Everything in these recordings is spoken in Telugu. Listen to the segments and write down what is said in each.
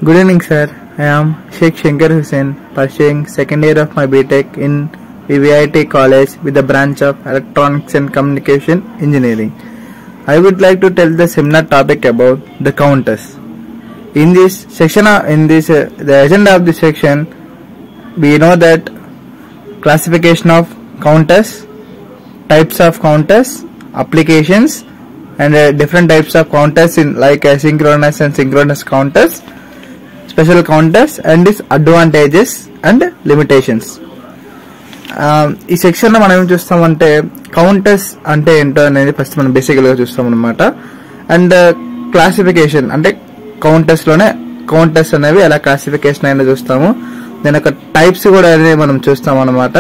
Good evening, sir. I am Sheikh Shankar Hussain, pursuing second year of my BTech in VVIT College with the branch of Electronics and Communication Engineering. I would like to tell the seminar topic about the counters. In this section, the agenda of this section, we know that classification of counters, types of counters, applications, and different types of counters in like asynchronous and synchronous counters, special counters, and its advantages and limitations. ఈ సెక్షన్ లో మనం ఏం చూస్తామంటే కౌంటర్స్ అంటే ఏంటో అనేది ఫస్ట్ మనం బేసికల్ గా చూస్తాం అనమాట. అండ్ క్లాసిఫికేషన్ అంటే కౌంటర్స్ లోనే కౌంటర్స్ అనేవి ఎలా క్లాసిఫికేషన్ అయినా చూస్తాము. దాని యొక్క టైప్స్ కూడా అనేది మనం చూస్తాం అనమాట.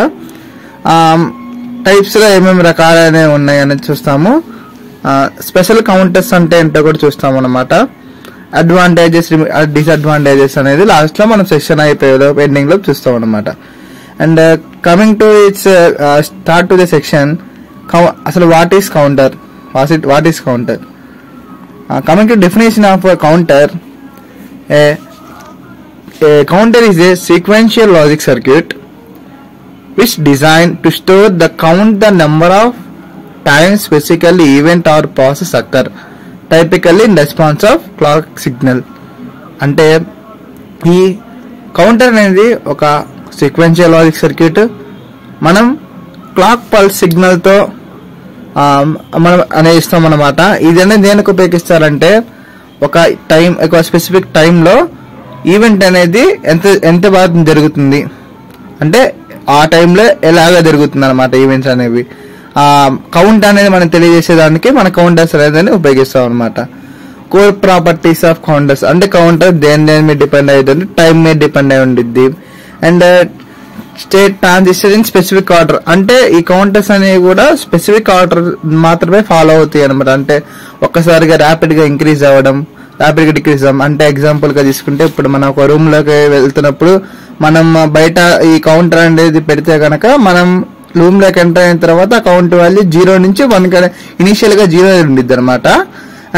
టైప్స్ లో ఏమేమి రకాలు అనేవి ఉన్నాయి అనేది చూస్తాము. స్పెషల్ కౌంటర్స్ అంటే ఏంటో కూడా చూస్తాం అనమాట. అడ్వాంటేజెస్, డిసడ్వాంటేజెస్ అనేది లాస్ట్ లో మనం సెక్షన్ అయిపోయే ఎండింగ్ లో చూస్తాం అనమాట. And coming to its start to the section, అసలు what is counter, what is counter. Coming to definition of counter, a counter is a sequential logic circuit which designed to store the number of times physically event or process occur, typically in response of clock signal. అంటే ఈ కౌంటర్ అనేది ఒక సీక్వెన్షియల్ లాజిక్ సర్క్యూట్. మనం క్లాక్ పల్స్ సిగ్నల్ తో మనం అనేది ఇస్తాం అన్నమాట. ఇది అనేది దేనికి ఉపయోగిస్తారంటే ఒక స్పెసిఫిక్ టైంలో ఈవెంట్ అనేది ఎంత బాగా జరుగుతుంది అంటే ఆ టైంలో ఎలాగా జరుగుతుంది అనమాట ఈవెంట్స్ అనేవి. కౌంట్ అనేది మనం తెలియజేసేదానికి మన కౌంటర్స్ అనేది ఉపయోగిస్తాం అనమాట. కోర్ ప్రాపర్టీస్ ఆఫ్ కౌంటర్స్ అంటే కౌంటర్ దేని మీద డిపెండ్ అయ్యింది, టైం మీద డిపెండ్ అయి ఉండిద్ది. And state transistor in specific order అంటే ఈ కౌంటర్స్ అనేవి కూడా స్పెసిఫిక్ ఆర్డర్ మాత్రమే ఫాలో అవుతాయి అనమాట. అంటే ఒక్కసారిగా ర్యాపిడ్ గా ఇంక్రీజ్ అవ్వడం, ర్యాపిడ్ గా డిక్రీజ్ అవ్వడం. అంటే ఎగ్జాంపుల్ గా తీసుకుంటే ఇప్పుడు మనం ఒక రూమ్ లోకి వెళ్తున్నప్పుడు మనం బయట ఈ కౌంటర్ అనేది పెడితే కనుక మనం రూమ్ లోకి ఎంటర్ అయిన తర్వాత కౌంట్ వాల్యూ 0 నుంచి 1 ఇనిషియల్ గా 0 ఉండిద్ది అనమాట.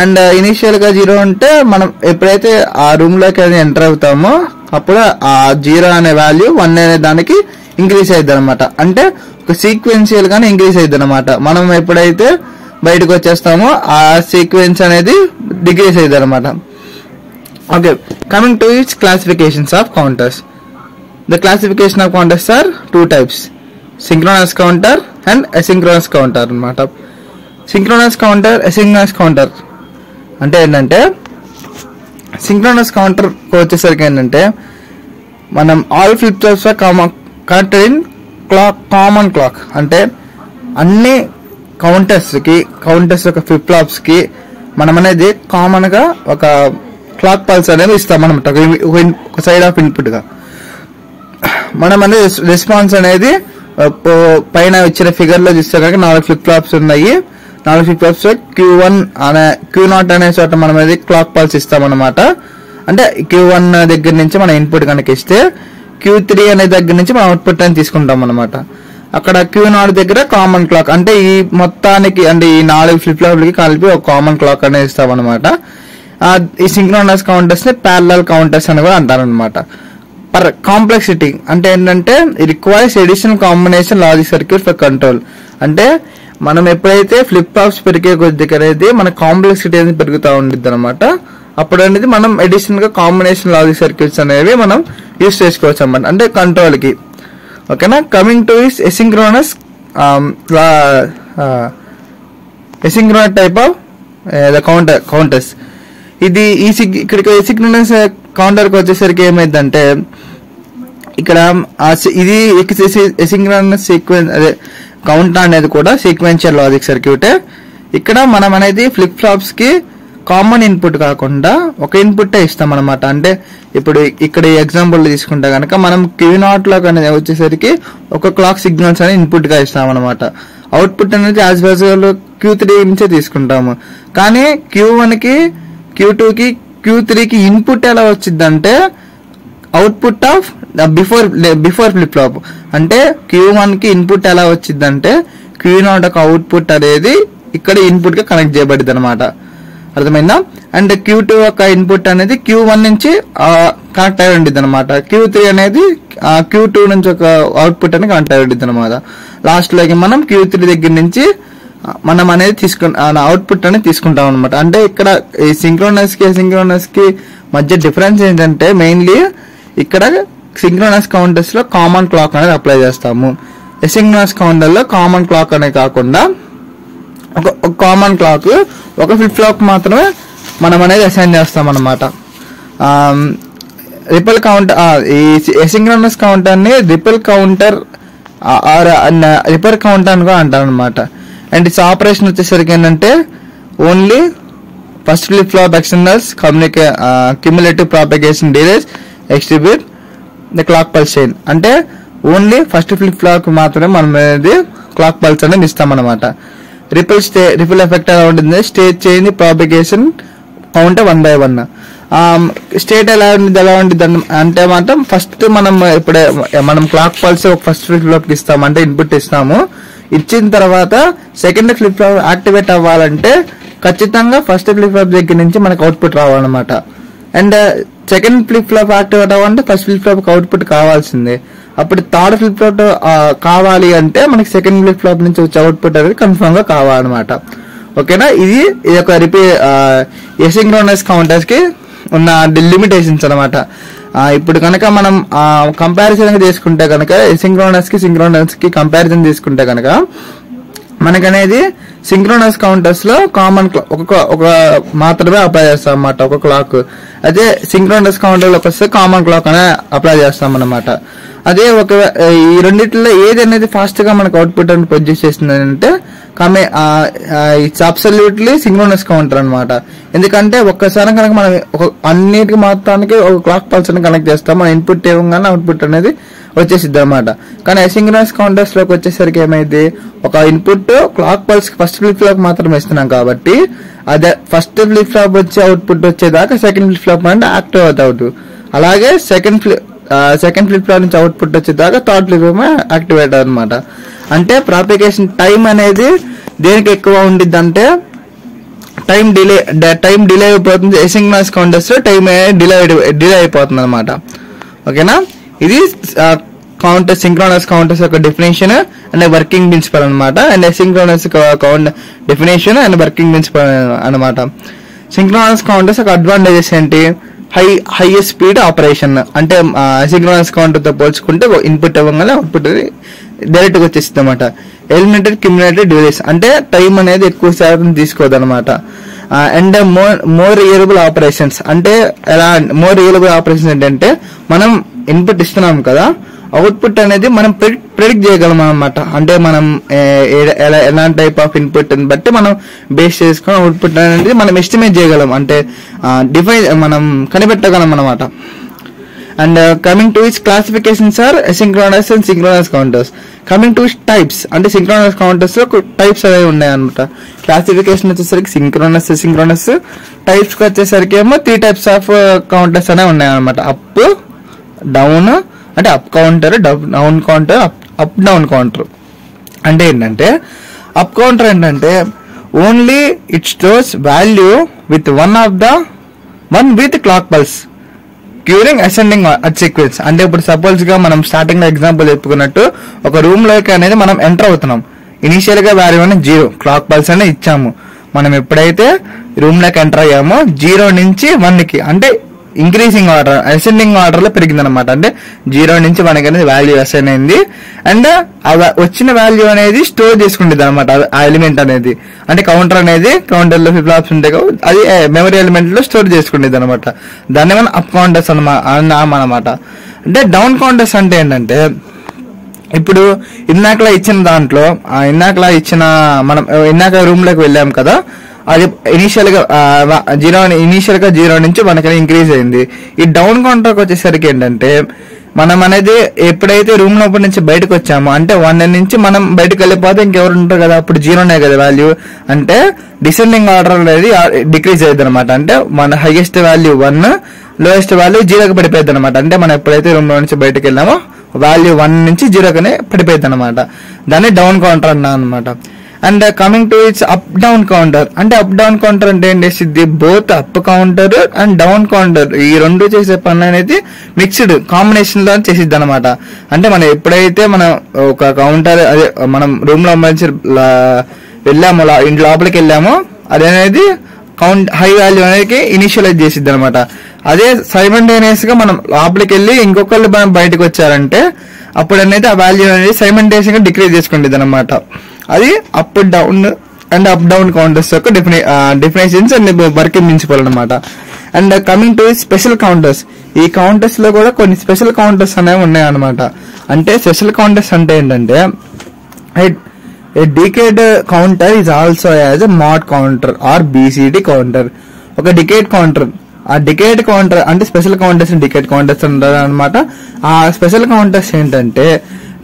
అండ్ ఇనిషియల్ గా 0 ఉంటే మనం ఎప్పుడైతే ఆ రూమ్ లోకి ఎంటర్ అవుతామో అప్పుడు ఆ 0 అనే వాల్యూ 1 అనే దానికి ఇంక్రీజ్ అయ్యిద్ది అనమాట. అంటే ఒక సీక్వెన్షియల్ గానే ఇంక్రీజ్ అయ్యిద్ది అనమాట. మనం ఎప్పుడైతే బయటకు వచ్చేస్తామో ఆ సీక్వెన్స్ అనేది డిక్రీజ్ అయ్యిద్ది అనమాట. Okay, coming to its classifications of counters. The classification of counters are 2 types, synchronous counter and asynchronous counter అనమాట. సింక్రోనస్ కౌంటర్, అసింక్రోనస్ కౌంటర్ అంటే ఏంటంటే సింక్రోనస్ కౌంటర్ వచ్చేసరికి ఏంటంటే మనం all flip flops connected in common clock. అంటే అన్ని కౌంటర్స్ యొక్క ఫ్లిప్ ఫ్లాప్స్ కి మనం అనేది కామన్ గా ఒక క్లాక్ పల్స్ అనేది ఇస్తాం అనమాట. ఒక సైడ్ ఆఫ్ ఇన్పుట్ గా మనం అనేది రెస్పాన్స్ అనేది పైన ఇచ్చిన ఫిగర్ లో చూస్తే కనుక 4 ఫ్లిప్ ఫ్లాప్స్ ఉన్నాయి. 4 ఫ్లిప్ ఫ్లాప్స్ Q1 Q0 అనే చోట మనం అనేది క్లాక్ పల్స్ ఇస్తాం అనమాట. అంటే Q1 దగ్గర నుంచి మనం ఇన్పుట్ కనుక ఇస్తే Q3 అనే దగ్గర నుంచి మనం అవుట్పుట్ అని తీసుకుంటాం అనమాట. అక్కడ Q0 దగ్గర కామన్ క్లాక్ అంటే ఈ మొత్తానికి అంటే ఈ 4 ఫ్లిప్ ఫ్లాప్లకి కలిపి ఒక కామన్ క్లాక్ అనేది ఇస్తాం అనమాట. ఈ సింక్రోనస్ కౌంటర్స్ ని ప్యారలల్ కౌంటర్స్ అని కూడా అంటారు అనమాట. కాంప్లెక్సిటీ అంటే ఏంటంటే requires additional combination logic circuit for control. అంటే మనం ఎప్పుడైతే ఫ్లిప్ ఫ్లాప్స్ పెరిగే కొద్ది అనేది మన కాంప్లెక్సిటీ అనేది పెరుగుతూ ఉండిద్ది అనమాట. అప్పుడు అనేది మనం ఎడిషనల్ గా కాంబినేషన్ లాజిక్ సర్క్యూట్స్ అనేవి మనం యూజ్ చేసుకోవచ్చు అనమాట, అంటే కంట్రోల్ కి. ఓకేనా. Coming to is asynchronous type of the counters. ఇది ఇక్కడ ఎసింక్రోనస్ కౌంటర్ కి వచ్చేసరికి ఏమైందంటే ఇక్కడ ఇది ఎసింక్రోనస్ సీక్వెన్స్ అదే కౌంటర్ అనేది కూడా సీక్వెన్షియల్ లాజిక్ సర్క్యూటే. ఇక్కడ మనం అనేది ఫ్లిప్ ఫ్లాప్స్ కి కామన్ ఇన్పుట్ కాకుండా ఒక ఇన్పుట్ ఇస్తాం అనమాట. అంటే ఇప్పుడు ఇక్కడ ఈ ఎగ్జాంపుల్ తీసుకుంటే కనుక మనం Q0 లో అనేది వచ్చేసరికి ఒక క్లాక్ సిగ్నల్స్ అనేది ఇన్పుట్ గా ఇస్తాం అనమాట. అవుట్పుట్ అనేది యాజ్ యూజువల్ Q3 నుంచే తీసుకుంటాము. కానీ Q1 కి Q2 కి Q3 కి ఇన్పుట్ ఎలా వచ్చిందంటే output of before flip flop. అంటే Q1 కి ఇన్పుట్ ఎలా వచ్చిందంటే Q0 అవుట్పుట్ అనేది ఇక్కడ ఇన్పుట్ గా కనెక్ట్ చేయబడింది అనమాట. అర్థమైందా? అండ్ Q2 యొక్క ఇన్పుట్ అనేది Q1 నుంచి కనెక్ట్ అయి ఉంటుంది అనమాట. Q3 అనేది Q2 నుంచి ఒక అవుట్పుట్ అని కనెక్ట్ అయి ఉంటుంది అనమాట. లాస్ట్ లోకి మనం Q3 దగ్గర నుంచి మనం అనేది అవుట్పుట్ అనేది తీసుకుంటాం అనమాట. అంటే ఇక్కడ ఈ సింక్రోనస్ కి మధ్య డిఫరెన్స్ ఏంటంటే మెయిన్లీ ఇక్కడ సింక్రోనస్ కౌంటర్స్ లో కామన్ క్లాక్ అనేది అప్లై చేస్తాము. ఎసింక్రోనస్ కౌంటర్ లో కామన్ క్లాక్ అనేది కాకుండా ఒక కామన్ క్లాక్ ఒక ఫ్లిప్ ఫ్లాప్ మాత్రమే మనం అనేది అసైన్ చేస్తాం అనమాట. రిపల్ కౌంటర్ ఈ ఎసింక్రోనస్ కౌంటర్ ని రిపల్ కౌంటర్ రిపల్ కౌంటర్ అని కూడా అంటారు అనమాట. అండ్ ఇట్స్ ఆపరేషన్ వచ్చేసరికి ఏంటంటే only first flip flop externals cumulative propagation delays execute the clock pulse chain. అంటే ఓన్లీ ఫస్ట్ ఫ్లిప్ ఫ్లాప్ మాత్రమే మనం అనేది క్లాక్ పల్స్ అనేది ఇస్తాం అనమాట. రిపుల్ ఎఫెక్ట్ ఎలా ఉంటుంది, state change propagation count 1 by 1. State ఎలా ఉంటుంది అంటే మాత్రం ఫస్ట్ ఇప్పుడే మనం clock pulse first flip flop ఇస్తాము, అంటే ఇన్పుట్ ఇస్తాము. ఇచ్చిన తర్వాత సెకండ్ ఫ్లిప్ ఫ్లాప్ యాక్టివేట్ అవ్వాలంటే ఖచ్చితంగా ఫస్ట్ ఫ్లిప్ ఫ్లాప్ దగ్గర నుంచి మనకు అవుట్పుట్ రావాలన్నమాట. And second flip flop activate అవ్వాలంటే ఫస్ట్ ఫ్లిప్ ఫ్లాప్ అవుట్పుట్ కావాల్సిందే. అప్పుడు థర్డ్ ఫ్లిప్ ఫ్లాప్ కావాలి అంటే మనకి సెకండ్ ఫ్లిప్ ఫ్లాప్ నుంచి వచ్చే అవుట్పుట్ అనేది కన్ఫర్మ్ గా కావాలన్నమాట. ఓకేనా? ఇది ఒక ఎసింక్రోనస్ కౌంటర్స్ కి ఉన్న లిమిటేషన్స్ అనమాట. ఇప్పుడు కనుక మనం కంపారిజన్ తీసుకుంటే కనుక సింక్రోనస్ కి కంపారిజన్ తీసుకుంటే కనుక మనకనేది సింక్రోనస్ కౌంటర్స్ లో కామన్ ఒక మాత్రమే అప్లై చేస్తాం అన్నమాట, ఒక క్లాక్. అదే సింక్రోనస్ కౌంటర్ లోకి వస్తే కామన్ క్లాక్ అనే అప్లై చేస్తాం అన్నమాట. అదే ఈ రెండిట్లో ఏది అనేది ఫాస్ట్ గా మనకు అవుట్పుట్ అని ప్రొడ్యూస్ చేస్తుంది అంటే ఇట్స్ అబ్సల్యూట్లీ సింక్రోనస్ కౌంటర్ అనమాట. ఎందుకంటే ఒక్కసారి కనుక మనం అన్నిటికి మొత్తానికి ఒక క్లాక్ పల్స్ ని కనెక్ట్ చేస్తాం, మన ఇన్పుట్ ఇవ్వగానే అవుట్పుట్ అనేది వచ్చేసిద్ది అనమాట. కానీ అసింక్రోనస్ కౌంటర్స్ లోకి వచ్చేసరికి ఏమైంది, ఒక input clock pulse first flip flop మాత్రమే ఇస్తున్నాం కాబట్టి అదే ఫస్ట్ ఫ్లిప్ ఫ్లాప్ వచ్చే అవుట్పుట్ వచ్చేదాకా సెకండ్ ఫ్లిప్ ఫ్లాప్ అంటే యాక్టివ్ అవుతావు. అలాగే సెకండ్ ఫ్లిప్ ఫ్లాప్ నుంచి అవుట్పుట్ వచ్చేదాకా థర్డ్ ఫ్లిప్ ఫ్లాప్ యాక్టివేట్ అనమాట. అంటే ప్రాపగేషన్ టైం అనేది దేనికి ఎక్కువ ఉండిద్ది అంటే టైం డిలే అయిపోతుంది. ఎసింక్రోనస్ కౌంటర్స్ లో టైం డిలే అయిపోతుంది అనమాట. ఓకేనా? ఇది సింక్రోనస్ కౌంటర్స్ యొక్క డెఫినేషన్ అండ్ వర్కింగ్ ప్రిన్సిపల్ అనమాట. అండ్ asynchronous definition and working principle అనమాట. సింక్రోనస్ కౌంటర్స్ యొక్క అడ్వాంటేజెస్ ఏంటి? Highest speed operation. అంటే సింక్రోనస్ కౌంటర్ తో పోల్చుకుంటే ఇన్పుట్ ఇవ్వగానే అవుట్పుట్ డైరెక్ట్ గా వచ్చేస్తుంది అనమాట. ఎలిమినేటెడ్ క్యుములేటెడ్ డిలేస్ అంటే టైం అనేది ఎక్కువ శాతం తీసుకోదు అనమాట. అండ్ మోర్ రియలబుల్ ఆపరేషన్స్ అంటే ఎలా మోర్ రియలబుల్ ఆపరేషన్స్ ఏంటంటే మనం ఇన్పుట్ ఇస్తున్నాం కదా, అవుట్పుట్ అనేది మనం ప్రెడిక్ట్ చేయగలం అనమాట. అంటే మనం ఎలాంటి టైప్ ఆఫ్ ఇన్పుట్ బట్టి మనం బేస్ చేసుకుని అవుట్పుట్ అనేది మనం ఎస్టిమేట్ చేయగలం, అంటే మనం కనిపెట్టగలం అనమాట. And coming to its classifications are asynchronous and synchronous counters. Coming to its types అంటే సింక్రోనస్ కౌంటర్స్ లో టైప్స్ అనేవి ఉన్నాయి అనమాట. క్లాసిఫికేషన్ వచ్చేసరికి సింక్రోనస్ టైప్స్ కి వచ్చేసరికి ఏమో 3 types ఆఫ్ కౌంటర్స్ అనేవి ఉన్నాయి అనమాట. అప్, డౌన్ అంటే up counter, down counter, up down counter. అంటే ఏంటంటే అప్ కౌంటర్ ఏంటంటే only it stores value with one with clock pulse during ascending sequence. అంటే ఇప్పుడు సపోజ్ గా మనం స్టార్టింగ్ లో ఎగ్జాంపుల్ చెప్పుకున్నట్టు ఒక రూమ్ లోకి అనేది మనం ఎంటర్ అవుతున్నాం. ఇనిషియల్ గా వాల్యూ అనేది 0 క్లాక్ పల్స్ అనేది ఇచ్చాము. మనం ఎప్పుడైతే రూమ్ లోకి ఎంటర్ అయ్యామో 0 నుంచి 1 కి అంటే ఇంక్రీజింగ్ ఆర్డర్ అసెండింగ్ ఆర్డర్ లో పెరిగింది అనమాట. అంటే 0 నుంచి 1 అనేది వాల్యూ అసైన్ అయింది. అండ్ వచ్చిన వాల్యూ అనేది స్టోర్ చేసుకుంటుంది అనమాట. ఆ ఎలిమెంట్ అనేది అంటే కౌంటర్ అనేది కౌంటర్ లో ఫ్లిప్ ఫ్లాప్స్ ఉంటాయి కదా, అది మెమరీ ఎలిమెంట్ లో స్టోర్ చేసుకుంటుంది అనమాట. దాన్ని మనం అప్ కౌంటర్స్ అనమాట. అంటే డౌన్ కౌంటర్స్ అంటే ఏంటంటే ఇప్పుడు ఇందాకలా ఇచ్చిన దాంట్లో మనం ఇందాక రూమ్ లోకి వెళ్ళాం కదా, అది ఇనిషియల్ గా 0 నుంచి 1 ఇంక్రీజ్ అయింది. ఈ డౌన్ కౌంటర్కి వచ్చేసరికి ఏంటంటే మనం అనేది ఎప్పుడైతే రూమ్ లోపల నుంచి బయటకు వచ్చామో అంటే 1 నుంచి మనం బయటకు వెళ్ళిపోతే ఇంకెవరు ఉంటారు కదా, అప్పుడు 0 కదా వాల్యూ. అంటే డిసెండింగ్ ఆర్డర్ అనేది డిక్రీజ్ అయ్యింది అనమాట. అంటే మన హైయెస్ట్ వాల్యూ 1, లోయెస్ట్ వాల్యూ 0కి పడిపోయింది అనమాట. అంటే మనం ఎప్పుడైతే రూమ్ లో నుంచి బయటకు వెళ్ళామో వాల్యూ 1 నుంచి 0 పడిపోయింది అనమాట. దాన్ని డౌన్ కౌంటర్ అన్నా అనమాట. And coming to its up down counter. అంటే అప్ డౌన్ కౌంటర్ అంటే ఏం చేసిద్ది, both up counter and down counter ఈ రెండు చేసే పని అనేది మిక్స్డ్ కాంబినేషన్ లో చేసిద్ది అనమాట. అంటే మనం ఎప్పుడైతే మనం ఒక కౌంటర్ అదే మనం రూమ్ లో వెళ్ళామో ఇంటి లోపలికి వెళ్ళామో అదనేది హై వాల్యూ అనేది ఇనిషియలైజ్ చేసిద్ది అనమాట. అదే సైమల్టేనియస్ గా మనం లోపలికి వెళ్ళి ఇంకొకళ్ళు బయటకు వచ్చారంటే అప్పుడు అనేది ఆ వాల్యూ అనేది సైమల్టేనియస్ గా డిక్రీజ్ చేసుకుంటుంది అనమాట. అది up down and up down counters యొక్క డెఫినేషన్స్ అండ్ వర్కింగ్ ప్రిన్సిపల్ అనమాట. And coming to special counters, ఈ కౌంటర్స్ లో కూడా కొన్ని స్పెషల్ కౌంటర్స్ అనేవి ఉన్నాయి అనమాట. అంటే స్పెషల్ కౌంటర్స్ అంటే ఏంటంటే a decade counter is also as a mod counter or BCD counter. ఒక డికేడ్ కౌంటర్, ఆ డికేడ్ కౌంటర్ అంటే స్పెషల్ కౌంటర్స్ డికేడ్ కౌంటర్స్ అంటారు అనమాట. ఆ స్పెషల్ కౌంటర్స్ ఏంటంటే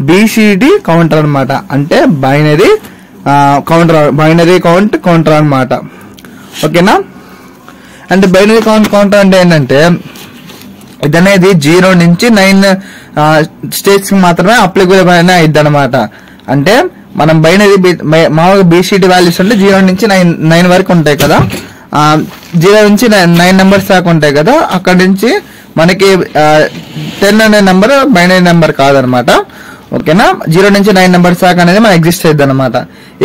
BCD కౌంటర్ అనమాట. అంటే బైనరీ కౌంటర్ అనమాట. ఓకేనా. అంటే బైనరీ కౌంటర్ అంటే ఏంటంటే ఇదనేది 0 నుంచి 9 స్టేట్స్ కి మాత్రమే అప్లికబుల్ అయింది అనమాట. అంటే మనం బైనరీ మామూలుగా BCD వాల్యూస్ అంటే 0 నుంచి 9 వరకు ఉంటాయి కదా, 0 నుంచి 9 నెంబర్స్ దాకా ఉంటాయి కదా. అక్కడ నుంచి మనకి 10 అనే నెంబర్ బైనరీ నెంబర్ కాదనమాట. ఓకేనా. 0 నుంచి 9 నెంబర్స్ దాకా అనేది మనకి ఎగ్జిస్ట్ అయ్యింది అనమాట.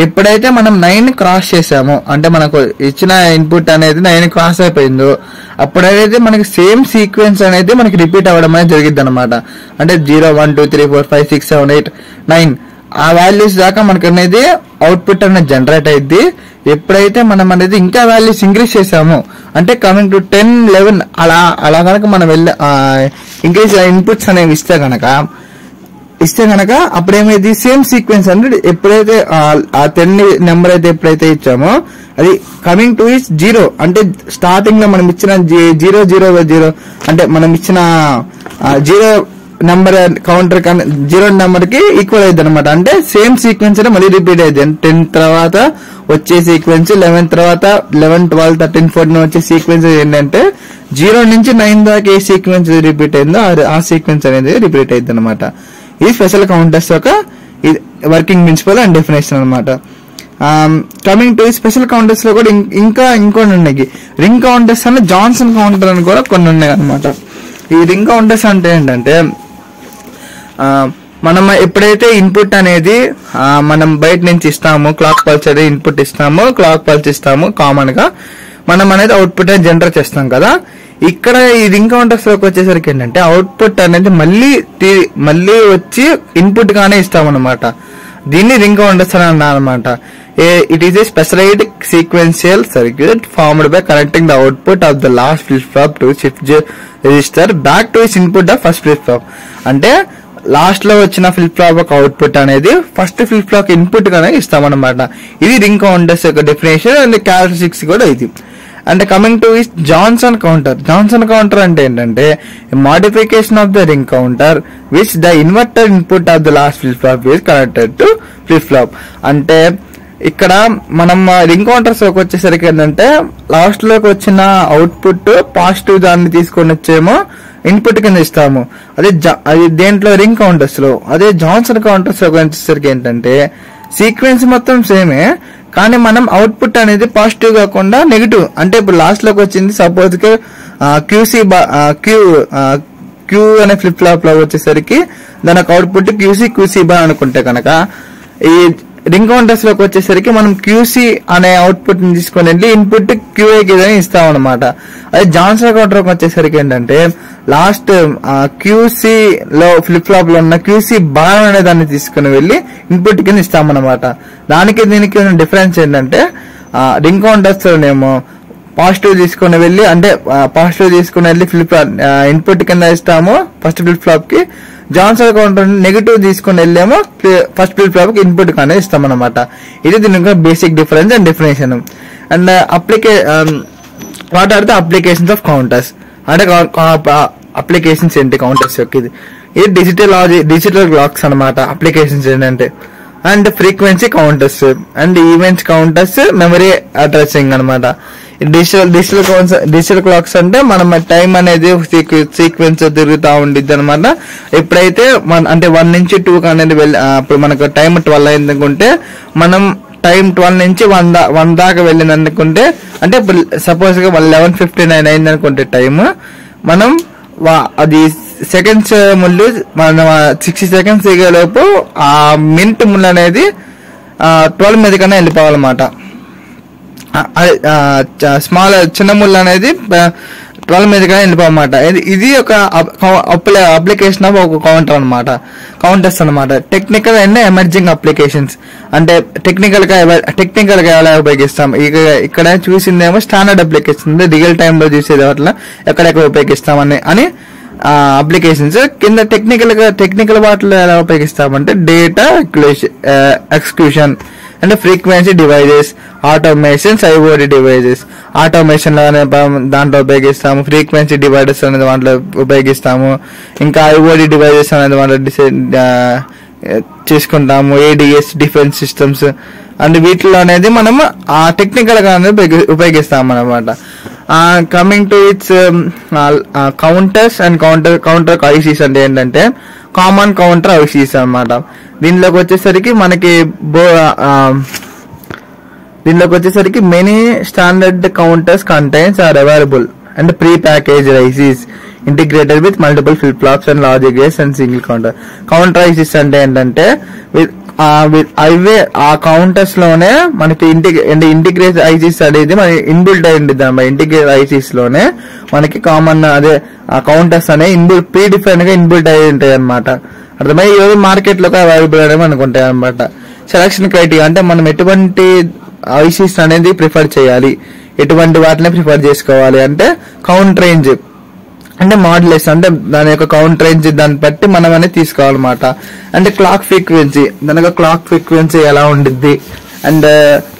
ఎప్పుడైతే మనం 9 క్రాస్ చేసామో అంటే మనకు ఇచ్చిన ఇన్పుట్ అనేది 9 క్రాస్ అయిపోయిందో అప్పుడైతే మనకి సేమ్ సీక్వెన్స్ అనేది మనకి రిపీట్ అవ్వడం అనేది జరిగింది అనమాట. అంటే 0 1 2 3 4 5 6 7 8 9 ఆ వాల్యూస్ దాకా మనకి అనేది అవుట్పుట్ అనేది జనరేట్ అయింది. ఎప్పుడైతే మనం అనేది ఇంకా వాల్యూస్ ఇంక్రీజ్ చేసామో అంటే కమింగ్ టు 10 11 అలా కనుక మనం ఇంక్రీజ్ ఇన్పుట్స్ అనేవి ఇస్తే కనుక అప్పుడేమైంది సేమ్ సీక్వెన్స్ అంటే ఎప్పుడైతే ఆ 10 నెంబర్ అయితే ఎప్పుడైతే ఇచ్చామో అది కమింగ్ టు ఇస్ 0 అంటే స్టార్టింగ్ లో మనం ఇచ్చిన 0 0 0 అంటే మనం ఇచ్చిన 0 నెంబర్ కౌంటర్ 0 నెంబర్ కి ఈక్వల్ అయింది అనమాట. అంటే సేమ్ సీక్వెన్స్ అంటే మళ్ళీ రిపీట్ అయింది. 10 తర్వాత వచ్చే సీక్వెన్స్ 11 తర్వాత 11 12 13 14 వచ్చే సీక్వెన్స్ ఏంటంటే 0 నుంచి 9 దాకా ఏ సీక్వెన్స్ రిపీట్ అయిందో ఆ సీక్వెన్స్ అనేది రిపీట్ అయింది అనమాట. ఇది స్పెషల్ కౌంటర్స్ యొక్క వర్కింగ్ ప్రిన్సిపల్ అండ్ డెఫినేషన్ అనమాట. కమింగ్ టు స్పెషల్ కౌంటర్స్ లో కూడా ఇంకొన్ని ఉన్నాయి. రింగ్ కౌంటర్స్ అంటే జాన్సన్ కౌంటర్ అని కూడా కొన్ని ఉన్నాయి అనమాట. ఈ రింగ్ కౌంటర్స్ అంటే ఏంటంటే మనం ఎప్పుడైతే ఇన్పుట్ అనేది మనం బయట నుంచి ఇస్తాము, క్లాక్ పల్స్ అనేది ఇన్పుట్ ఇస్తాము, క్లాక్ పల్స్ ఇస్తాము, కామన్ గా మనం అనేది అవుట్పుట్ అనేది జనరేట్ చేస్తాం కదా. ఇక్కడ ఈ రింగ్ కౌంటర్స్ లోకి వచ్చేసరికి ఏంటంటే అవుట్పుట్ అనేది మళ్ళీ వచ్చి ఇన్పుట్ గానే ఇస్తామన్నమాట. దీన్ని రింగ్ కౌంటర్స్ అని అన్నా అనమాట. It is a specialized sequential circuit formed by connecting the output of the last flip-flop to shift register back to its input of first flip-flop. అంటే లాస్ట్ లో వచ్చిన ఫ్లిప్ ఫ్లాప్ యొక్క అవుట్పుట్ అనేది ఫస్ట్ ఫ్లిప్ ఫ్లాప్ ఇన్పుట్ గానే ఇస్తామన్నమాట. ఇది రింగ్ కౌంటర్స్ యొక్క డెఫినేషన్ అండ్ క్యారెక్టరిస్టిక్స్ కూడా ఇది. And coming to is Johnson counter. Johnson counter అంటే ఏంటంటే modification of the ring counter which the inverter input of the last flip flop is connected to flip flop. అంటే ఇక్కడ మనం రింగ్ కౌంటర్స్ లోకి వచ్చేసరికి ఏంటంటే లాస్ట్ లోకి వచ్చిన అవుట్పుట్ పాజిటివ్ దాన్ని తీసుకొని వచ్చేమో ఇన్పుట్ కింద ఇస్తాము. అది దేంట్లో రింగ్ కౌంటర్స్ లో. అదే జాన్సన్ కౌంటర్స్ లోకి వచ్చేసరికి ఏంటంటే సీక్వెన్స్ మొత్తం సేమే కానీ మనం అవుట్పుట్ అనేది పాజిటివ్ కాకుండా నెగిటివ్. అంటే ఇప్పుడు లాస్ట్ లోకి వచ్చింది సపోజ్ క్యూ అనే ఫ్లిప్ ఫ్లాప్ లో వచ్చేసరికి దానికి అవుట్పుట్ క్యూసీ బా అనుకుంటే కనుక ఈ రింగ్ కౌంటర్స్ లోకి వచ్చేసరికి మనం క్యూసీ అనే అవుట్పుట్ ని తీసుకొని వెళ్ళి ఇన్పుట్ క్యూఏకి ఇస్తాం అనమాట. అదే జాన్సన్ కౌంటర్ వచ్చేసరికి ఏంటంటే లాస్ట్ క్యూసీ లో ఫ్లిప్ ఫ్లాప్ లో ఉన్న క్యూసీ బార్ అనే దాన్ని తీసుకుని వెళ్ళి ఇన్పుట్ కింద ఇస్తామన్నమాట. దానికి దీనికి డిఫరెన్స్ ఏంటంటే రింగ్ కౌంటర్స్ లోనేమో పాజిటివ్ తీసుకుని వెళ్ళి అంటే పాజిటివ్ తీసుకుని వెళ్ళి ఫ్లిప్ ఇన్పుట్ కింద ఇస్తాము ఫస్ట్ ఫ్లిప్ ఫ్లాప్ కి. జాన్సన్ కౌంటర్ నెగిటివ్ తీసుకుని వెళ్ళేమో ఫస్ట్ ఫ్లిప్ ఫ్లాప్ కి ఇన్పుట్ కానీ ఇస్తాం అనమాట. ఇది దీనికి basic difference and definition. And what are the applications of counters అంటే అప్లికేషన్స్ ఏంటి కౌంటర్స్ యొక్క ఇది డిజిటల్ క్లాక్స్ అనమాట. అప్లికేషన్స్ ఏంటంటే and frequency counters and events counters memory addressing అనమాట. డిజిటల్ క్లాక్స్ అంటే మనం టైం అనేది సీక్వెన్స్ తిరుగుతూ ఉండిద్ది అనమాట. ఎప్పుడైతే అంటే 1 నుంచి 2 అనేది ఇప్పుడు మనకు టైం 12 అయింది అనుకుంటే మనం టైం 12 నుంచి 1 దాకా వెళ్ళింది అనుకుంటే, అంటే సపోజ్ గా 11:59 అయింది అనుకుంటే టైం, మనం అది సెకండ్స్ ముళ్ళు మనం 60 సెకండ్స్ దిగేలోపు ఆ మినిట్ ముళ్ళు అనేది 12 మీద కన్నా వెళ్ళిపోవాలన్నమాట. స్మాల్ చిన్న ముళ్ళు అనేది 12 మీదగా వెళ్ళిపోమాట. ఇది ఒక అప్లికేషన్ ఆఫ్ ఒక కౌంటర్స్ అనమాట. టెక్నికల్ అండ్ ఎమర్జింగ్ అప్లికేషన్స్ అంటే టెక్నికల్ గా ఎలా ఉపయోగిస్తాం. ఇక్కడ చూసిందేమో స్టాండర్డ్ అప్లికేషన్, రియల్ టైమ్ లో చూసేది అట్లా ఎక్కడెక్కడ ఉపయోగిస్తాం అని అప్లికేషన్స్. కింద టెక్నికల్ వాటిలో ఎలా ఉపయోగిస్తామంటే డేటా ఎక్స్క్యూషన్ అంటే frequency devices, automations, IOD devices. Automation దాంట్లో ఉపయోగిస్తాము, ఫ్రీక్వెన్సీ డివైడర్స్ అనేది దాంట్లో ఉపయోగిస్తాము, ఇంకా ఐఓడి డివైజెస్ అనేది దాంట్లో చేసుకుంటాము, ఏడిఎస్ డిఫెన్స్ సిస్టమ్స్ అండ్ వీటిలో అనేది మనం ఆ టెక్నికల్ గా అనేది ఉపయోగిస్తాం అనమాట. Coming to its counters and counter ICs అంటే ఏంటంటే కామన్ కౌంటర్ ఐసీస్ అనమాట. దీనిలోకి వచ్చేసరికి many standard counters contains are available and prepackaged ICs integrated with multiple flip flops and logic gates and single counter ICs అంటే ఏంటంటే అవే ఆ కౌంటర్స్ లోనే మనకి ఇంటిగ్రేట్ ఐసీస్ అనేది మన ఇన్బిల్ట్ అయి ఉంటుంది అన్నమాట. ఇంటిగ్రేట్ ఐసీస్ లోనే మనకి కామన్ అదే ఆ కౌంటర్స్ అనేవి ప్రీ డిఫైన్ గా ఇన్బిల్ట్ అయి ఉంటాయి అనమాట. అర్థమై ఈరోజు మార్కెట్ లో అవైలబుల్ అనేవి మనకు ఉంటాయి అనమాట. సెలక్షన్ క్రైటీరియా అంటే మనం ఎటువంటి ఐసీస్ అనేది ప్రిఫర్ చేయాలి, ఎటువంటి వాటిని ప్రిఫర్ చేసుకోవాలి అంటే కౌంట్ రేంజ్ అంటే మోడ్యులేస్ అంటే దాని యొక్క కౌంట్ రేంజ్ దాన్ని బట్టి మనం అనేది తీసుకోవాలన్నమాట. అంటే క్లాక్ ఫ్రీక్వెన్సీ, దాని యొక్క క్లాక్ ఫ్రీక్వెన్సీ ఎలా ఉండిద్ది, అండ్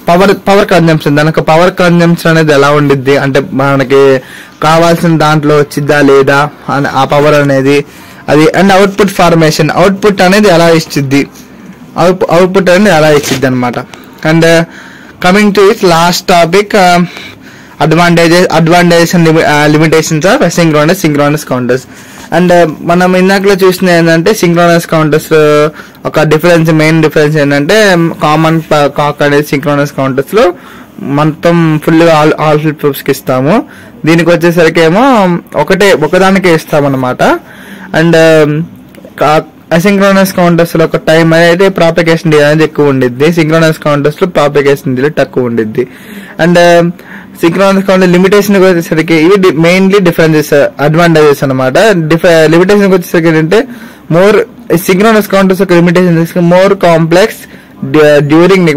పవర్ కన్జంప్షన్, దాని యొక్క పవర్ కన్జంప్షన్ అనేది ఎలా ఉండిద్ది అంటే మనకి కావాల్సిన దాంట్లో వచ్చిద్దా లేదా ఆ పవర్ అనేది అది. అండ్ అవుట్పుట్ ఫార్మేషన్, అవుట్పుట్ అనేది ఎలా ఇచ్చిద్ది, అవుట్పుట్ అనేది ఎలా ఇచ్చిద్ది అనమాట. And coming to it last topic advantages and limitations of synchronous counters. And మనం ఇందాకలో చూసిన ఏంటంటే సింక్రోనస్ కౌంటర్స్ ఒక మెయిన్ డిఫరెన్స్ ఏంటంటే కామన్ కాక్ అనేది సింక్రోనస్ కౌంటర్స్ లో మొత్తం ఫుల్ గా ఆల్ ఫ్లిప్ ఫ్లాప్స్ కి ఇస్తాము. దీనికి వచ్చేసరికి ఏమో ఒకదానికే ఇస్తాం అనమాట. అండ్ అసింక్రోనస్ కౌంటర్స్ లో ఒక టైం అనేది ప్రాపగేషన్ డిలే అనేది ఎక్కువ ఉండిద్ది, సింక్రోనస్ కౌంటర్స్ లో ప్రాపగేషన్ డిలే తక్కువ ఉండిద్ది. అండ్ సింక్రోనస్ కౌంటర్ లిమిటేషన్ వచ్చేసరికి ఇవి మెయిన్లీ డిఫరెన్సెస్ అడ్వాంటేజెస్ అనమాట. లిమిటేషన్ వచ్చేసరికి ఏంటంటే మోర్ సింక్రోనస్ కౌంటర్స్ యొక్క limitation more complex during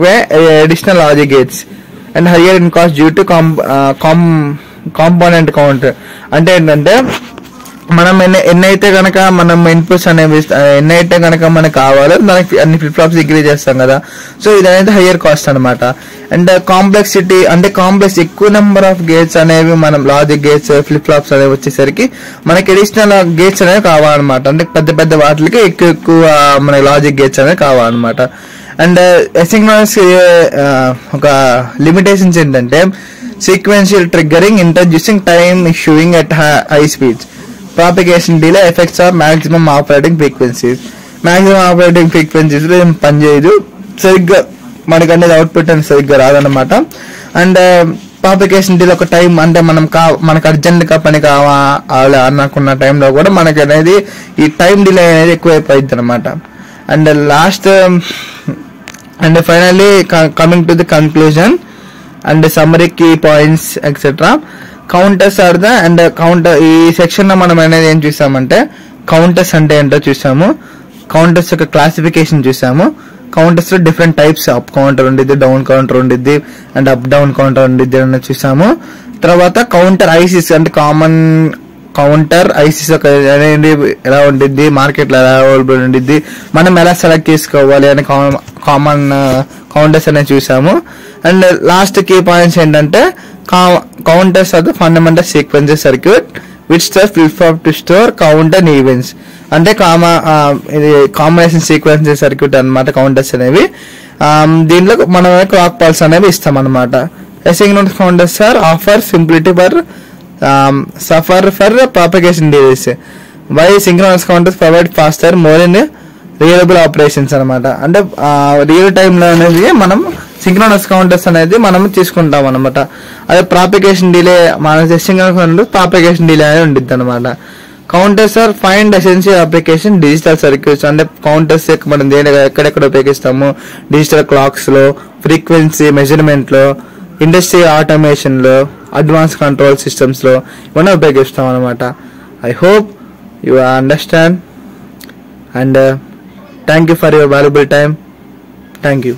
additional logic gates and higher in cost due to component counter. అంటే ఏంటంటే మనం ఎన్నైతే గనక మనం ఇన్పుట్స్ అనేవి ఎన్నైతే గనక మనకు కావాలో దానికి అన్ని ఫ్లిప్ ఫ్లాప్స్ ఇంక్రీజ్ చేస్తాం కదా, సో ఇది అనేది హయ్యర్ కాస్ట్ అనమాట. అండ్ కాంప్లెక్సిటీ అంటే కాంప్లెక్స్ ఎక్కువ నెంబర్ ఆఫ్ గేట్స్ అనేవి మనం లాజిక్ గేట్స్ ఫ్లిప్ ఫ్లాప్స్ అనేవి వచ్చేసరికి మనకి అడిషనల్ గేట్స్ అనేవి కావాలన్నమాట. అంటే పెద్ద వాటికి ఎక్కువ మన లాజిక్ గేట్స్ అనేవి కావాలన్నమాట. అండ్ అసింక్రోనస్ ఒక లిమిటేషన్స్ ఏంటంటే sequential triggering introducing time issuing at high speeds, propagation delay effects of maximum operating frequencies. Maximum operating frequencies లో ఏం పనిచేయదు, సరిగ్గా మనకు అనేది అవుట్పుట్ అనేది సరిగ్గా రాదనమాట. అండ్ ప్రాపగేషన్ డిలే ఒక టైం అంటే మనకు అర్జెంట్ గా పని కావాలి అనుకున్న టైంలో కూడా మనకి అనేది ఈ టైం డిలే అనేది ఎక్కువైపోయింది అనమాట. And last and finally coming to the conclusion and summary key points etcetera. Counters are the and counter ఈ సెక్షన్ లో మనం అనేది ఏం చూసామంటే కౌంటర్స్ అంటే ఏంటో చూసాము, కౌంటర్స్ యొక్క క్లాసిఫికేషన్ చూసాము. కౌంటర్స్ లో డిఫరెంట్ టైప్స్ అప్ కౌంటర్ ఉండిద్ది, డౌన్ కౌంటర్ ఉండిద్ది అండ్ అప్ డౌన్ కౌంటర్ ఉండిద్ది అని చూసాము. తర్వాత కౌంటర్ ఐసీస్ అంటే కామన్ కౌంటర్ ఐసీస్ అనేది ఎలా ఉండిద్ది, మార్కెట్ లో ఎలా అవైలబుల్ ఉండిద్ది, మనం ఎలా సెలెక్ట్ చేసుకోవాలి అని కామన్ కౌంటర్స్ అనేది చూసాము. అండ్ లాస్ట్ కీ పాయింట్స్ ఏంటంటే counters are the fundamental sequences circuit which the flip flop to store count and events. అంటే ఇది కాంబినేషన్ సీక్వెన్సెస్ సర్క్యూట్ అనమాట కౌంటర్స్ అనేవి. దీంట్లో మనం క్లాక్ పల్స్ అనేవి ఇస్తాం అనమాట. Asynchronous counters are offer simplicity for propagation delays why synchronous counters provide faster more in reliable operations అనమాట. అంటే రియల్ టైమ్ లో అనేది మనం సింక్రోనస్ కౌంటర్స్ అనేది మనం తీసుకుంటాం అనమాట. అదే ప్రాపగేషన్ డిలే మన సింక్రోనస్ ప్రాపగేషన్ డిలే అనేది ఉండిద్ది అనమాట. Counters are find essential application digital circuits. అంటే కౌంటర్స్ మనం ఎక్కడెక్కడ ఉపయోగిస్తాము, డిజిటల్ క్లాక్స్ లో, ఫ్రీక్వెన్సీ మెజర్మెంట్ లో, ఇండస్ట్రీ ఆటోమేషన్ లో, అడ్వాన్స్ కంట్రోల్ సిస్టమ్స్ లో ఇవన్నీ ఉపయోగిస్తాం అనమాట. I hope you understand and thank you for your valuable time. Thank you.